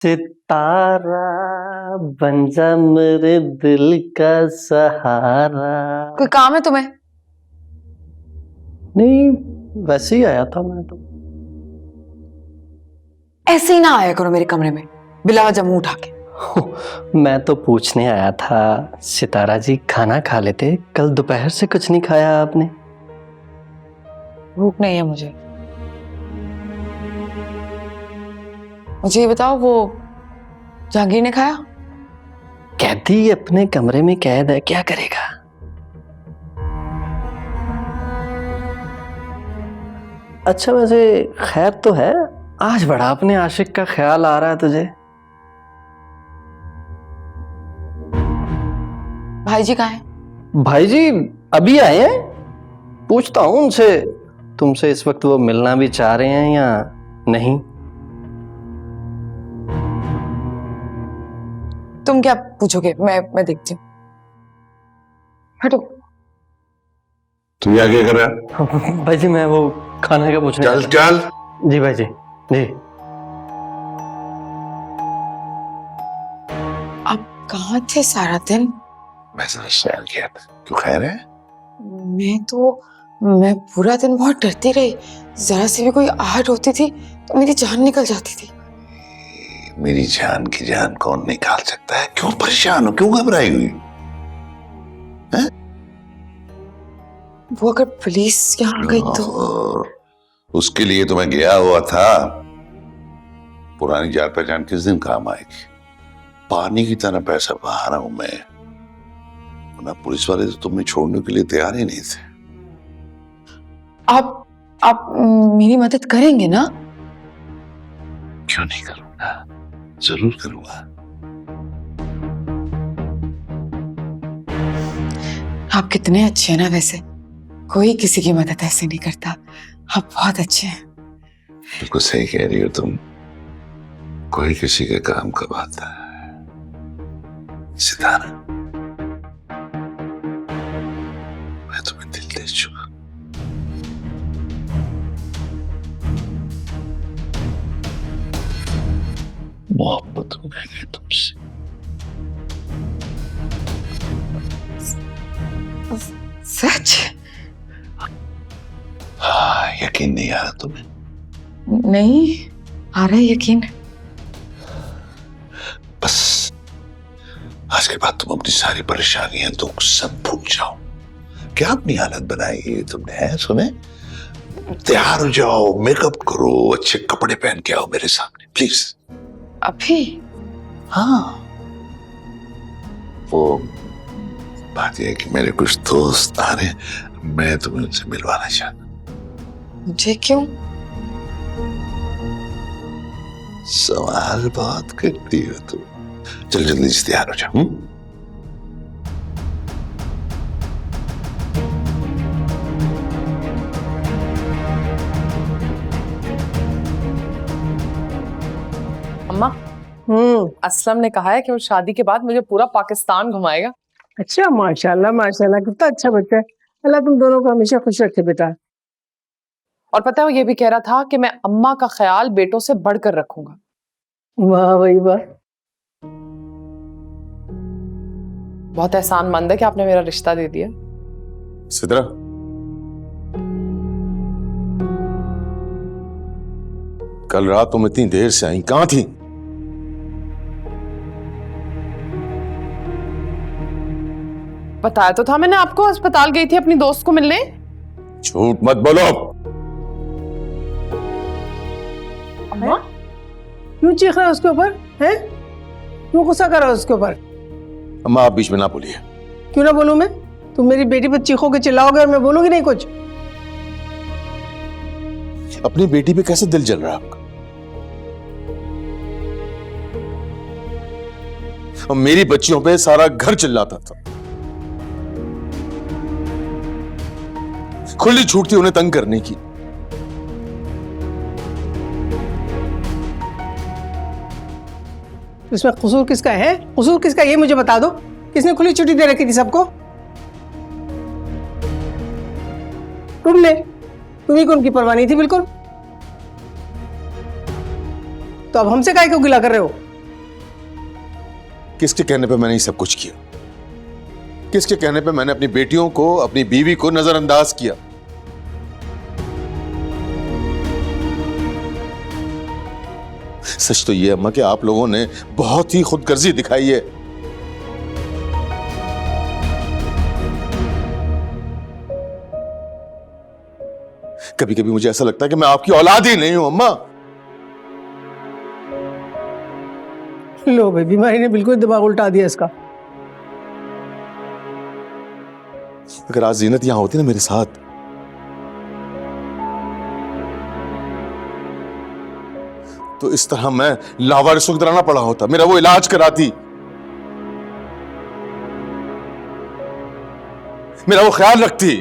सितारा बन जा मेरे दिल का सहारा। कोई काम है तुम्हें? नहीं, वैसे ही आया था मैं तो। ऐसे ही ना आया करो मेरे कमरे में बिला वजह मुंह उठा के। मैं तो पूछने आया था, सितारा जी खाना खा लेते? कल दोपहर से कुछ नहीं खाया आपने। भूख नहीं है मुझे। मुझे ये बताओ, वो जहांगीर ने खाया? कैदी अपने कमरे में कैद है, क्या करेगा। अच्छा वैसे खैर तो है, आज बड़ा अपने आशिक का ख्याल आ रहा है तुझे। भाई जी कहाँ हैं? भाई जी अभी आए हैं, पूछता हूं उनसे तुमसे इस वक्त वो मिलना भी चाह रहे हैं या नहीं। तुम क्या पूछोगे? मैं देखती हूँ। हटो। तू यहाँ क्या कर रहा है? भाई जी मैं वो खाने का पूछने चल चल। जी भाई जी। जी आप कहाँ थे सारा दिन? मैं जरा सैर किया था। क्यों खैर है? मैं पूरा दिन बहुत डरती रही। जरा सी भी कोई आहट होती थी तो मेरी जान निकल जाती थी। मेरी जान की जान कौन निकाल सकता है? क्यों परेशान हो, क्यों घबराई हुई है? वो अगर पुलिस यहाँ आ गई तो? उसके लिए तो मैं गया हुआ था। पुरानी जान पहचान किस दिन काम आएगी? पानी की तरह पैसा बहा रहा हूं मैं, वरना पुलिस वाले तो तुम्हें छोड़ने के लिए तैयार ही नहीं थे। आप मेरी मदद करेंगे ना? क्यों नहीं करूंगा, जरूर करूंगा। आप कितने अच्छे हैं ना वैसे। कोई किसी की मदद ऐसे नहीं करता। आप बहुत अच्छे हैं। बिल्कुल सही कह रही हो तुम। कोई किसी के काम कब आता है? सितारा, मैं तुम्हें दिल दे चुका। मोहब्बत हो गई तुमसे। सच? हाँ, यकीन नहीं आ रहा तुम्हें? नहीं आ रहा है यकीन। बस आज के बाद तुम अपनी सारी परेशानियां दुख सब भूल जाओ। क्या अपनी हालत बनाई है तुमने, है? सुने, तैयार हो जाओ, मेकअप करो, अच्छे कपड़े पहन के आओ मेरे सामने प्लीज। अभी? हाँ, वो बात यह है कि मेरे कुछ दोस्त आ रहे, मैं तुम्हें उनसे मिलवाना चाहता। मुझे क्यों? सवाल बहुत करती हो तुम। चल जल्दी से तैयार हो जाओ। अम्मा, असलम ने कहा है कि वो शादी के बाद मुझे पूरा पाकिस्तान घुमाएगा। अच्छा, माशाल्लाह माशाल्लाह, कितना अच्छा बच्चा है। अल्लाह तुम दोनों को हमेशा खुश रखे बेटा। और पता है वो ये भी कह रहा था कि मैं अम्मा का ख्याल बेटों से बढ़कर रखूंगा। वाह भाई वाह। बहुत एहसानमंद है कि आपने मेरा रिश्ता दे दिया। सिद्रा, कल रात तुम इतनी देर से आई, कहां थी? बताया तो था मैंने आपको, अस्पताल गई थी अपनी दोस्त को मिलने। झूठ मत बोलो। अम्मा, क्यों चीख रहा है उसके ऊपर? है क्यों गुस्सा कर रहा है उसके ऊपर? अम्मा आप बीच में ना बोलिए। क्यों ना बोलूं मैं? तुम मेरी बेटी पर चीखोगे चिल्लाओगे और मैं बोलूंगी नहीं कुछ? अपनी बेटी पे कैसे दिल जल रहा है आपका? और मेरी बच्चियों पे सारा घर चिल्लाता था। खुली छूट थी उन्हें तंग करने की। इसमें कसूर किसका है? कसूर किसका, ये मुझे बता दो। किसने खुली छुट्टी दे रखी थी सबको? तुमने। तुम्ही को उनकी परवाह नहीं थी बिल्कुल। तो अब हमसे काहे को गिला कर रहे हो? किसके कहने पे मैंने ये सब कुछ किया? किसके कहने पे मैंने अपनी बेटियों को, अपनी बीवी को नजरअंदाज किया? सच तो ये अम्मा कि आप लोगों ने बहुत ही खुदगर्जी दिखाई है। कभी कभी मुझे ऐसा लगता है कि मैं आपकी औलाद ही नहीं हूं अम्मा। लो भाई, बीमारी ने बिल्कुल दिमाग उल्टा दिया इसका। अगर आज जीनत यहां होती ना मेरे साथ, तो इस तरह मैं लावारिस गुजराना पड़ा होता, मेरा वो इलाज कराती, मेरा वो ख्याल रखती।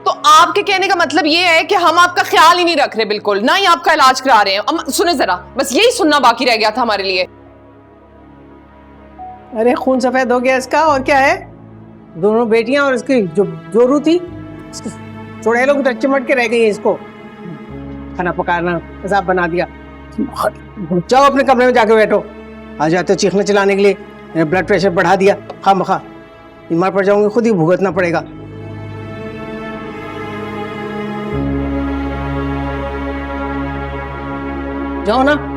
तो आपके कहने का मतलब ये है कि हम आपका ख्याल ही नहीं रख रहे बिल्कुल, ना ही आपका इलाज करा रहे हैं। अम्मा सुने जरा, बस यही सुनना बाकी रह गया था हमारे लिए। अरे खून सफेद हो गया इसका, और क्या है। दोनों बेटियां और इसकी जो जोरू थी, चुड़ैलों की तरह चिमट के रह गई है इसको। खाना पकाना अजाब बना दिया। जाओ अपने कमरे में जाके बैठो। आ जाते हो चीखने चिल्लाने के लिए, मेरा ब्लड प्रेशर बढ़ा दिया। खामखा बीमार पड़ जाऊंगी, खुद ही भुगतना पड़ेगा। जाओ ना।